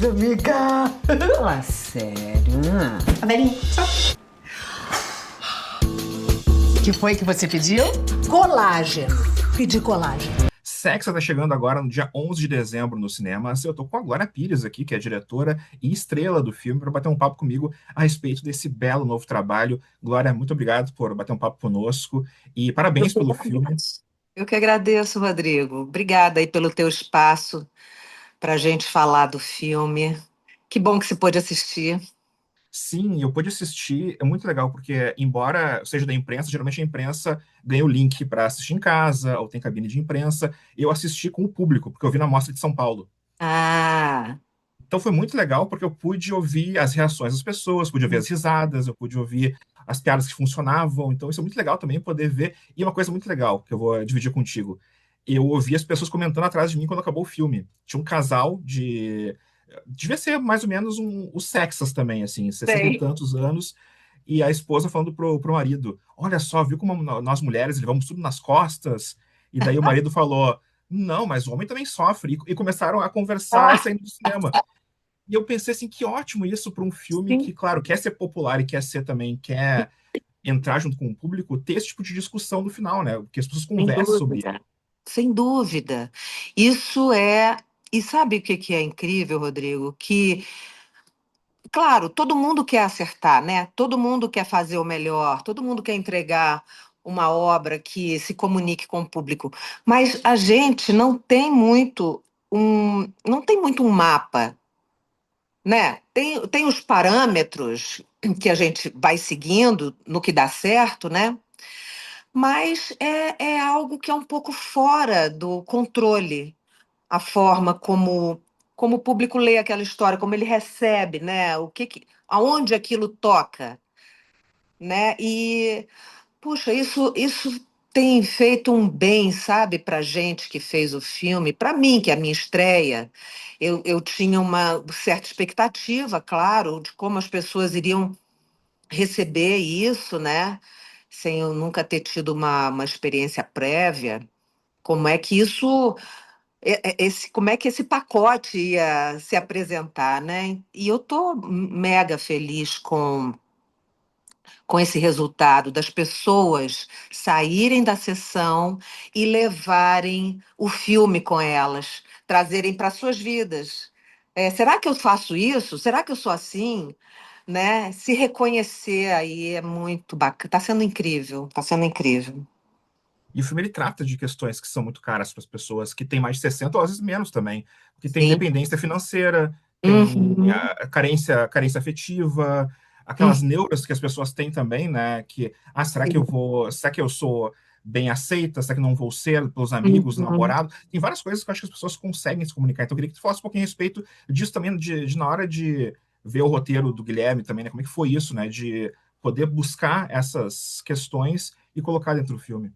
Beijo, amiga! Fala sério, né? A velhinha, só. O que foi que você pediu? Colágeno. Pedi colágeno. Sexa tá chegando agora no dia 11 de dezembro nos cinemas. Eu tô com a Glória Pires aqui, que é diretora e estrela do filme, para bater um papo comigo a respeito desse belo novo trabalho. Glória, muito obrigado por bater um papo conosco e Eu parabéns que pelo filme. agradeço. Eu que agradeço, Rodrigo. Obrigada aí pelo teu espaço para a gente falar do filme. Que bom que você pôde assistir. Sim, eu pude assistir, é muito legal, porque embora eu seja da imprensa, geralmente a imprensa ganha o link para assistir em casa, ou tem cabine de imprensa, eu assisti com o público, porque eu vi na Mostra de São Paulo. Ah, Então foi muito legal porque eu pude ouvir as reações das pessoas, pude ouvir as risadas, eu pude ouvir as piadas que funcionavam. Então isso é muito legal também poder ver. E uma coisa muito legal que eu vou dividir contigo. Eu ouvi as pessoas comentando atrás de mim quando acabou o filme. Tinha um casal de. Devia ser mais ou menos os sexas também, assim, 60 e sei. tantos anos. E a esposa falando pro marido: Olha só, viu como nós mulheres levamos tudo nas costas? E daí o marido falou: Não, mas o homem também sofre. E começaram a conversar Ah, saindo do cinema. E eu pensei assim, que ótimo isso para um filme sim, que, claro, quer ser popular e quer ser também, quer entrar junto com o público, ter esse tipo de discussão no final, né? Que as pessoas sem conversem sobre isso. dúvida. Sem dúvida. Isso é. E sabe o que que é incrível, Rodrigo? Que, claro, todo mundo quer acertar, né? Todo mundo quer fazer o melhor, todo mundo quer entregar uma obra que se comunique com o público. Mas a gente não tem muito um mapa, né? Tem os parâmetros que a gente vai seguindo no que dá certo, né? Mas é algo que é um pouco fora do controle, a forma como o público lê aquela história, como ele recebe, né? Aonde aquilo toca, né? E puxa, isso tem feito um bem, sabe, para gente que fez o filme, para mim, que é a minha estreia. Eu tinha uma certa expectativa, claro, de como as pessoas iriam receber isso, né? Sem eu nunca ter tido uma experiência prévia. Como é que como é que esse pacote ia se apresentar, né? E eu tô mega feliz com esse resultado das pessoas saírem da sessão e levarem o filme com elas, trazerem para suas vidas. Será que eu faço isso? Será que eu sou assim? Né? Se reconhecer aí é muito bacana. Está sendo incrível, está sendo incrível. E o filme ele trata de questões que são muito caras para as pessoas que têm mais de 60 ou às vezes menos também. Porque tem Sim. dependência financeira, tem Uhum. a carência afetiva, aquelas neuras que as pessoas têm também, né? Que, será que eu sou bem aceita? Será que não vou ser pelos amigos, do Uhum. namorado? Tem várias coisas que eu acho que as pessoas conseguem se comunicar. Então eu queria que tu falasse um pouquinho a respeito disso também, de na hora de ver o roteiro do Guilherme também, né? Como é que foi isso, né? De poder buscar essas questões e colocar dentro do filme.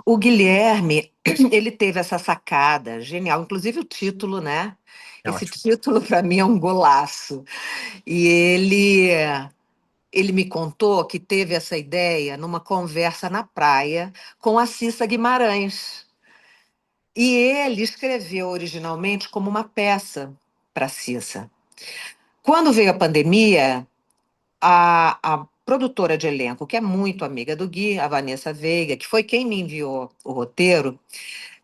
O Guilherme, ele teve essa sacada genial, inclusive o título, né? É Esse ótimo. título para mim é um golaço. E ele me contou que teve essa ideia numa conversa na praia com a Cissa Guimarães. E ele escreveu originalmente como uma peça para a Cissa. Quando veio a pandemia, a produtora de elenco, que é muito amiga do Gui, a Vanessa Veiga, que foi quem me enviou o roteiro,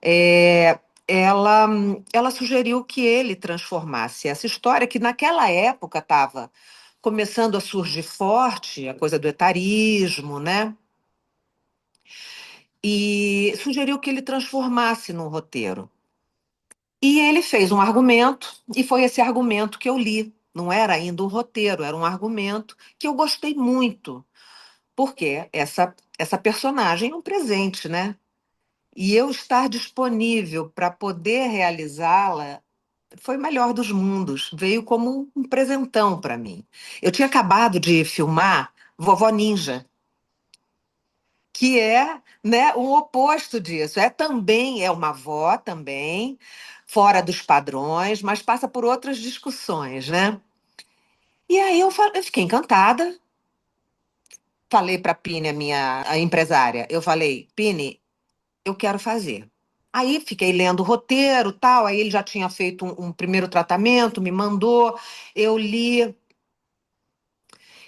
é, ela sugeriu que ele transformasse essa história, que naquela época estava começando a surgir forte, a coisa do etarismo, né? E sugeriu que ele transformasse no roteiro. E ele fez um argumento, e foi esse argumento que eu li. Não era ainda um roteiro, era um argumento que eu gostei muito, porque essa personagem é um presente, né? E eu estar disponível para poder realizá-la foi o melhor dos mundos. Veio como um presentão para mim. Eu tinha acabado de filmar Vovó Ninja, que é, né, um oposto disso. É uma avó também, fora dos padrões, mas passa por outras discussões, né? E aí eu fiquei encantada. Falei para a Pini, a empresária, eu falei, Pini, eu quero fazer. Aí fiquei lendo o roteiro, tal, aí ele já tinha feito um primeiro tratamento, me mandou, eu li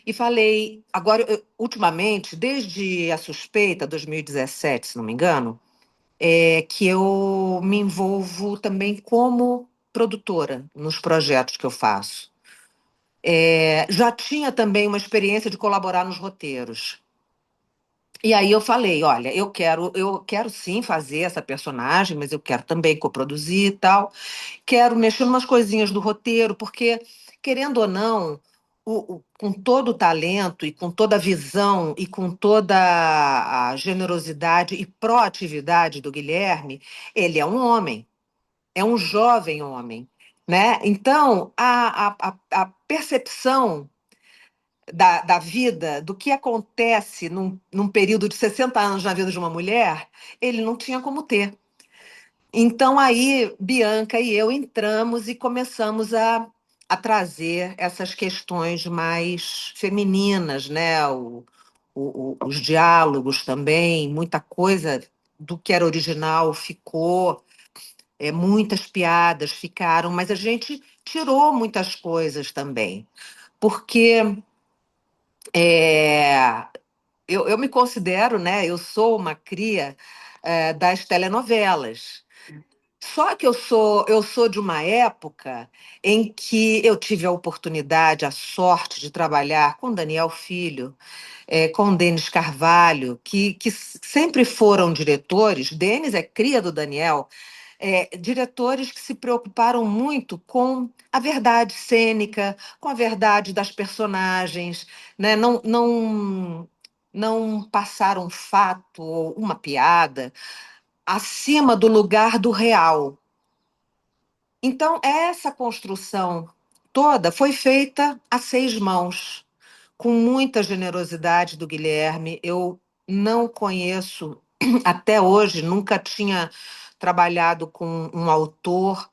e falei, agora, ultimamente, desde A Suspeita, 2017, se não me engano, é que eu me envolvo também como produtora nos projetos que eu faço. Já tinha também uma experiência de colaborar nos roteiros. E aí eu falei, olha, eu quero sim fazer essa personagem, mas eu quero também coproduzir e tal. Quero mexer umas coisinhas do roteiro, porque, querendo ou não, com todo o talento e com toda a visão e com toda a generosidade e proatividade do Guilherme, ele é um homem, é um jovem homem, né? Então, a percepção da vida, do que acontece num período de 60 anos na vida de uma mulher, ele não tinha como ter. Então, aí, Bianca e eu entramos e começamos a trazer essas questões mais femininas, né? Os diálogos também, muita coisa do que era original ficou, muitas piadas ficaram, mas a gente tirou muitas coisas também, porque é, eu me considero, né? Eu sou uma cria das telenovelas. Só que eu sou de uma época em que eu tive a oportunidade, a sorte de trabalhar com Daniel Filho, com Denis Carvalho, que sempre foram diretores. Denis é cria do Daniel, diretores que se preocuparam muito com a verdade cênica, com a verdade das personagens, né? Não passar um fato ou uma piada acima do lugar do real. Então, essa construção toda foi feita a seis mãos, com muita generosidade do Guilherme. Eu não conheço, até hoje, nunca tinha trabalhado com um autor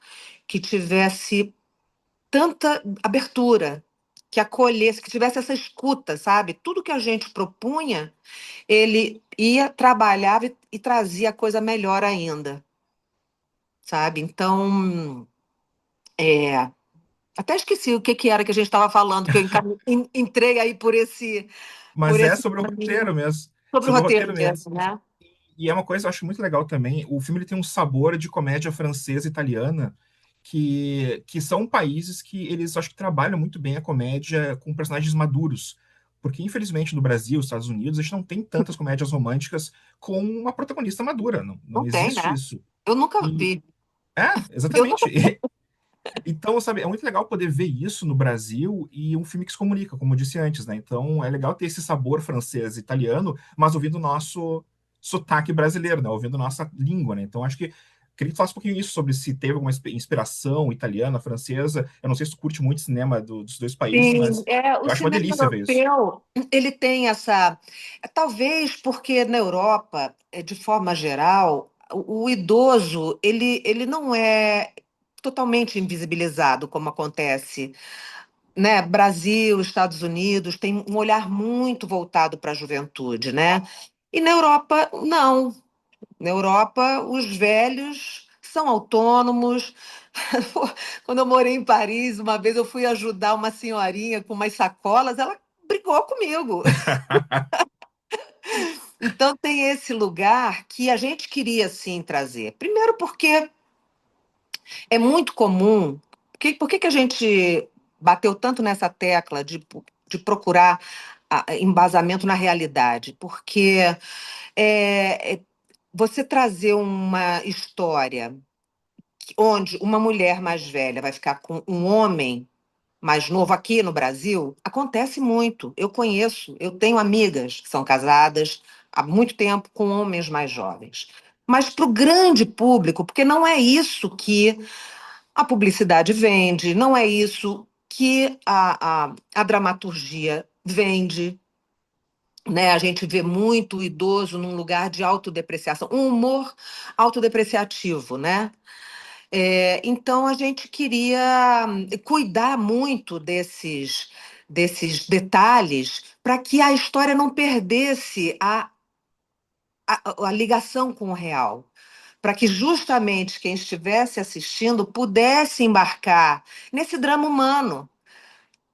que tivesse tanta abertura, que acolhesse, que tivesse essa escuta, sabe? Tudo que a gente propunha, ele ia, trabalhava e trazia coisa melhor ainda, sabe? Então, é, até esqueci o que que era que a gente estava falando, que eu entrei aí por Mas é esse sobre o roteiro caminho. mesmo. Sobre o Sobre o roteiro roteiro mesmo. mesmo, né? E é uma coisa que eu acho muito legal também. O filme ele tem um sabor de comédia francesa e italiana, que são países que eles acho que trabalham muito bem a comédia com personagens maduros. Porque, infelizmente, no Brasil, Estados Unidos, a gente não tem tantas comédias românticas com uma protagonista madura. Não, não Não tem, existe né? isso. Eu nunca E vi. Eu exatamente. nunca... Então, sabe, é muito legal poder ver isso no Brasil e um filme que se comunica, como eu disse antes, né? Então, é legal ter esse sabor francês e italiano, mas ouvindo o nosso sotaque brasileiro, né? Ouvindo nossa língua, né? Então, acho que queria que tu falasse um pouquinho isso sobre se teve alguma inspiração italiana, francesa. Eu não sei se tu curte muito cinema dos dois países, Sim, mas o eu acho uma cinema delícia ver isso. europeu, ele tem essa... Talvez porque na Europa, de forma geral, o idoso, ele não é totalmente invisibilizado, como acontece, né? Brasil, Estados Unidos, tem um olhar muito voltado para a juventude, né? E na Europa, não. Na Europa, os velhos são autônomos. Quando eu morei em Paris, uma vez eu fui ajudar uma senhorinha com umas sacolas, ela brigou comigo. Então, tem esse lugar que a gente queria sim trazer. Primeiro, porque é muito comum. Por que que a gente bateu tanto nessa tecla de procurar embasamento na realidade? Porque é, você trazer uma história onde uma mulher mais velha vai ficar com um homem mais novo aqui no Brasil, acontece muito. Eu conheço, eu tenho amigas que são casadas há muito tempo com homens mais jovens. Mas para o grande público, porque não é isso que a publicidade vende, não é isso que a dramaturgia vende. Né? A gente vê muito o idoso num lugar de autodepreciação, um humor autodepreciativo, né? Então, a gente queria cuidar muito desses detalhes para que a história não perdesse a ligação com o real. para que justamente quem estivesse assistindo pudesse embarcar nesse drama humano.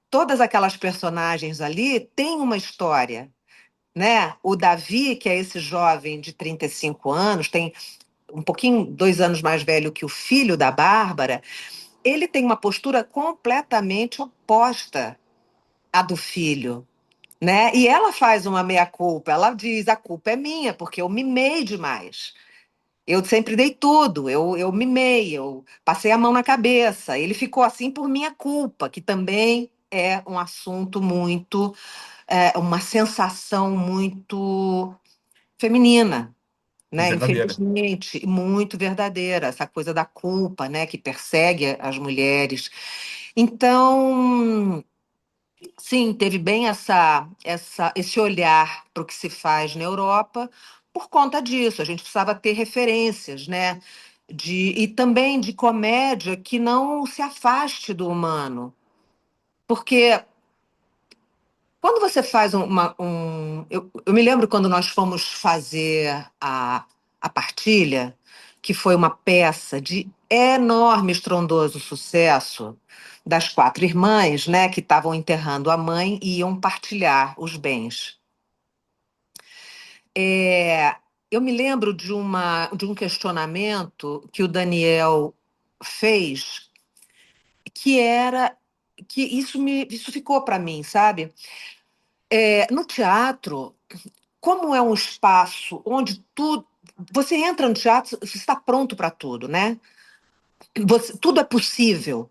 Todas aquelas personagens ali têm uma história, né? O Davi, que é esse jovem de 35 anos, tem um pouquinho, 2 anos mais velho que o filho da Bárbara, ele tem uma postura completamente oposta à do filho, né? E ela faz uma meia-culpa, ela diz, a culpa é minha, porque eu mimei demais. Eu sempre dei tudo, eu mimei, eu passei a mão na cabeça. Ele ficou assim por minha culpa, que também é um assunto muito, uma sensação muito feminina, né? Verdadeira. Infelizmente, muito verdadeira, essa coisa da culpa, né, que persegue as mulheres. Então, sim, teve bem esse olhar para o que se faz na Europa por conta disso. A gente precisava ter referências, né? E também de comédia que não se afaste do humano. Porque quando você faz eu me lembro quando nós fomos fazer a Partilha, que foi uma peça de enorme, estrondoso sucesso das quatro irmãs, né, que estavam enterrando a mãe e iam partilhar os bens. É, eu me lembro de um questionamento que o Daniel fez, que era que isso ficou para mim, sabe? No teatro, como é um espaço onde tudo. Você entra no teatro, você está pronto para tudo, né? Tudo é possível.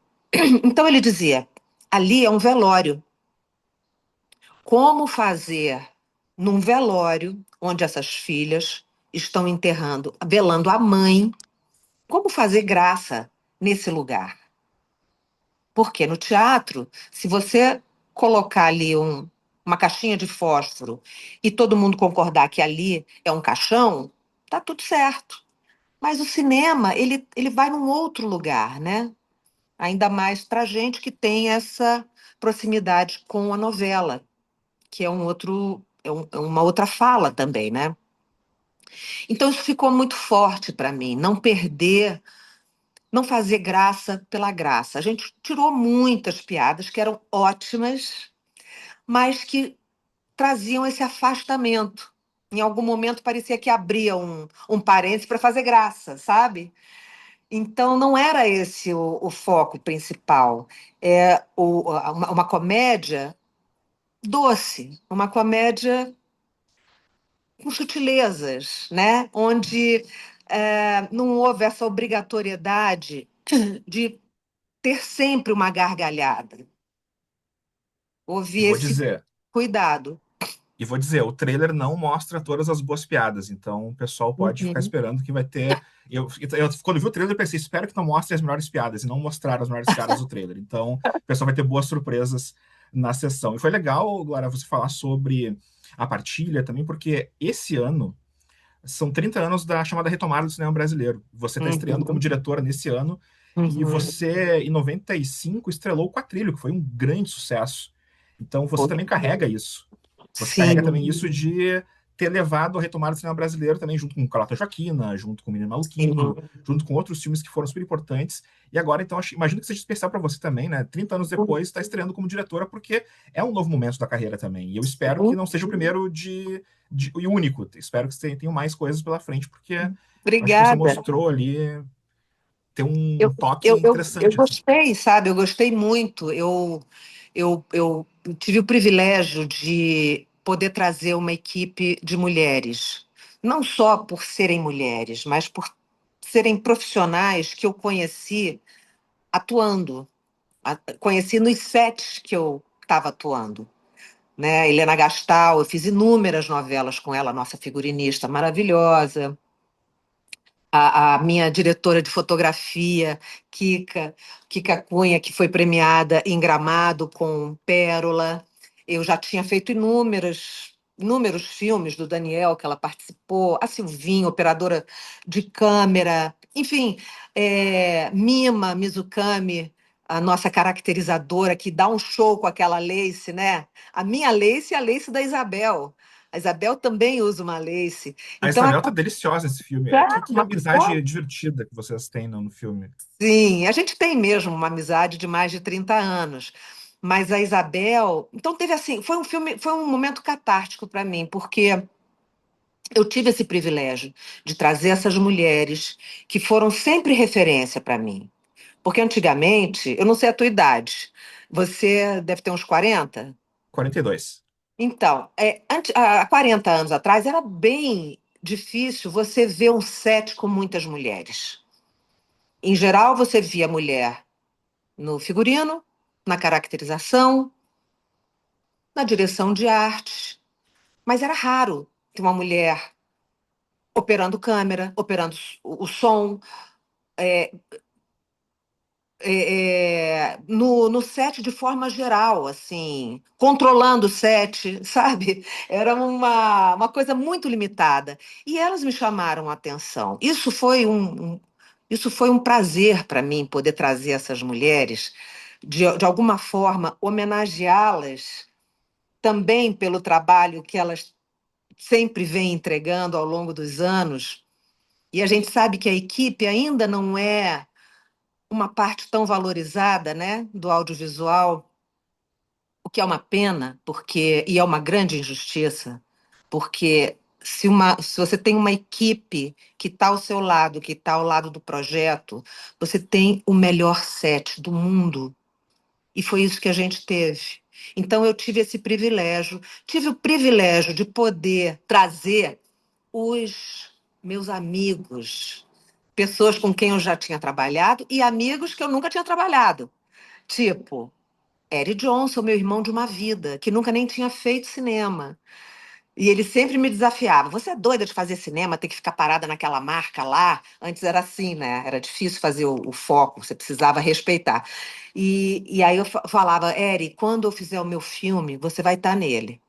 Então ele dizia: ali é um velório. Como fazer num velório onde essas filhas estão enterrando, velando a mãe, como fazer graça nesse lugar? Porque no teatro, se você colocar ali uma caixinha de fósforo e todo mundo concordar que ali é um caixão, tá tudo certo. Mas o cinema, ele vai num outro lugar, né? Ainda mais para gente que tem essa proximidade com a novela, que é é uma outra fala também, né? Então isso ficou muito forte para mim, não perder, não fazer graça pela graça. A gente tirou muitas piadas que eram ótimas, mas que traziam esse afastamento. Em algum momento parecia que abria um parênteses para fazer graça, sabe? Então não era esse o foco principal. Uma comédia doce, uma comédia com sutilezas, né? Onde não houve essa obrigatoriedade de ter sempre uma gargalhada. Houve E vou esse dizer, cuidado. o trailer não mostra todas as boas piadas, então o pessoal pode ficar Uhum. esperando que vai ter. Quando vi o trailer, eu pensei, espero que não mostre as melhores piadas, e não mostrar as melhores piadas do trailer. Então, o pessoal vai ter boas surpresas na sessão. E foi legal, Glória, você falar sobre a partilha também, porque esse ano são 30 anos da chamada retomada do cinema brasileiro. Você está estreando como Uhum. diretora nesse ano, e Uhum. você, em 95, estrelou o Quatrilho, que foi um grande sucesso. Então, você também carrega isso. Você carrega também Sim, isso de ter levado a retomada do cinema brasileiro também, junto com Carlota Joaquina, junto com o Menino sim. Maluquinho, junto com outros filmes que foram super importantes. E agora, então, imagino que seja especial para você também, né? 30 anos depois, está estreando como diretora, porque é um novo momento da carreira também. E eu espero que não seja o primeiro e único. Espero que você tenha mais coisas pela frente, porque acho que você Obrigada. mostrou ali ter um Eu, toque eu interessante, assim. gostei, sabe? Eu gostei muito. Eu tive o privilégio de poder trazer uma equipe de mulheres, não só por serem mulheres, mas por serem profissionais que eu conheci atuando, conheci nos sets que eu estava atuando. Né? Helena Gastal, eu fiz inúmeras novelas com ela, nossa figurinista maravilhosa. A minha diretora de fotografia, Kika Cunha, que foi premiada em Gramado com Pérola. Eu já tinha feito inúmeros filmes do Daniel que ela participou, a Silvinha, operadora de câmera, enfim, Mima Mizukami, a nossa caracterizadora, que dá um show com aquela lace, né? A minha lace e a lace da Isabel. A Isabel também usa uma lace. A Então, Isabel tá deliciosa esse filme. Que uma amizade divertida que vocês têm no filme. sim, a gente tem mesmo uma amizade de mais de 30 anos. Mas a Isabel, então teve assim, foi um filme, foi um momento catártico para mim, porque eu tive esse privilégio de trazer essas mulheres que foram sempre referência para mim. Porque antigamente, eu não sei a tua idade, você deve ter uns 40. 42. Então, há 40 anos atrás era bem difícil você ver um set com muitas mulheres. Em geral, você via mulher no figurino, na caracterização, na direção de arte, mas era raro ter uma mulher operando câmera, operando o som, no set de forma geral, assim, controlando o set, sabe? Era uma coisa muito limitada. E elas me chamaram a atenção. Isso foi um prazer para mim poder trazer essas mulheres, de alguma forma, homenageá-las também pelo trabalho que elas sempre vêm entregando ao longo dos anos. E a gente sabe que a equipe ainda não é uma parte tão valorizada, né, do audiovisual, o que é uma pena, porque e é uma grande injustiça, porque se você tem uma equipe que está ao seu lado, que está ao lado do projeto, você tem o melhor set do mundo. E foi isso que a gente teve. Então eu tive o privilégio de poder trazer os meus amigos, pessoas com quem eu já tinha trabalhado e amigos que eu nunca tinha trabalhado. Tipo, Eric Johnson, meu irmão de uma vida, que nunca nem tinha feito cinema. E ele sempre me desafiava. Você é doida de fazer cinema, ter que ficar parada naquela marca lá? Antes era assim, né? Era difícil fazer o foco, você precisava respeitar. E aí eu falava, Eric, quando eu fizer o meu filme, você vai estar nele.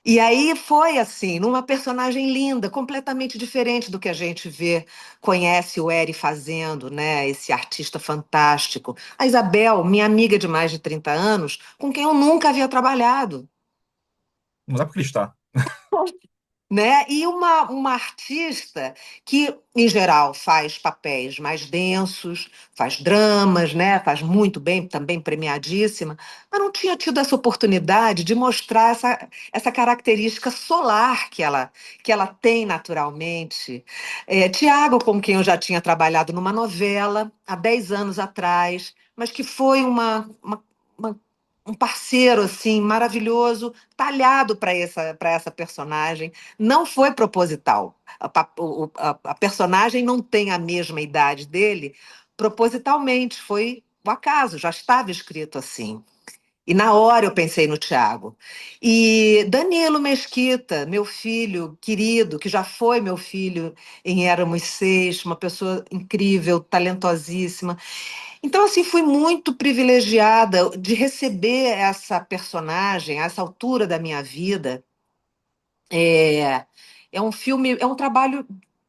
E aí foi assim, numa personagem linda, completamente diferente do que a gente vê, conhece o Eri fazendo, né? Esse artista fantástico. A Isabel, minha amiga de mais de 30 anos, com quem eu nunca havia trabalhado. Não dá pra acreditar. Né? E uma artista que, em geral, faz papéis mais densos, faz dramas, né? Faz muito bem, também premiadíssima, mas não tinha tido essa oportunidade de mostrar essa característica solar que ela tem naturalmente. Tiago, com quem eu já tinha trabalhado numa novela há 10 anos atrás, mas que foi uma um parceiro assim maravilhoso, talhado para essa personagem. Não foi proposital. A personagem não tem a mesma idade dele propositalmente, foi o acaso, já estava escrito assim. E na hora eu pensei no Tiago. E Danilo Mesquita, meu filho querido, que já foi meu filho em Éramos Seis, uma pessoa incrível, talentosíssima. Então, assim, fui muito privilegiada de receber essa personagem a essa altura da minha vida. É, é um filme, é um trabalho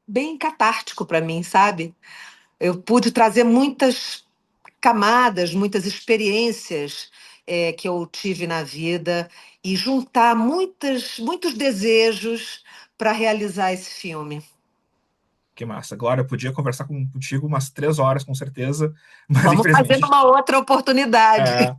bem catártico para mim, sabe? Eu pude trazer muitas camadas, muitas experiências que eu tive na vida e juntar muitos desejos para realizar esse filme. Que massa. Glória, eu podia conversar contigo umas 3 horas, com certeza, mas Vamos fazer infelizmente numa outra oportunidade. é,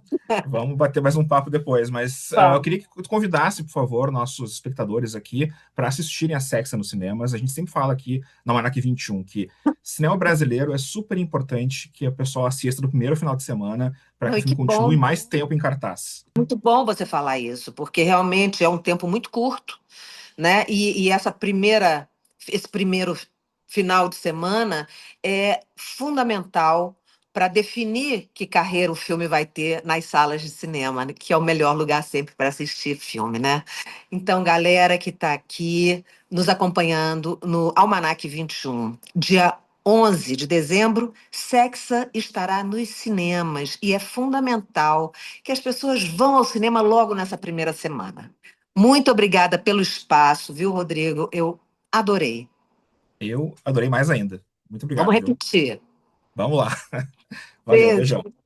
vamos bater mais um papo depois. Mas eu Vamos. queria que tu convidasse, por favor, nossos espectadores aqui para assistirem a Sexa nos cinemas. A gente sempre fala aqui na Almanac 21 que cinema brasileiro é super importante que a pessoa assista no primeiro final de semana para que o Ai, filme que continue bom. mais tempo em cartaz. Muito bom você falar isso, porque realmente é um tempo muito curto, né? E esse primeiro final de semana é fundamental para definir que carreira o filme vai ter nas salas de cinema, né? Que é o melhor lugar sempre para assistir filme, né? Então, galera que está aqui nos acompanhando no Almanac 21, dia 11 de dezembro, Sexa estará nos cinemas e é fundamental que as pessoas vão ao cinema logo nessa primeira semana. Muito obrigada pelo espaço, viu, Rodrigo? Eu adorei. Eu adorei mais ainda. Muito Vamos obrigado, viu? repetir. Vamos lá. Valeu, Beijo. beijão.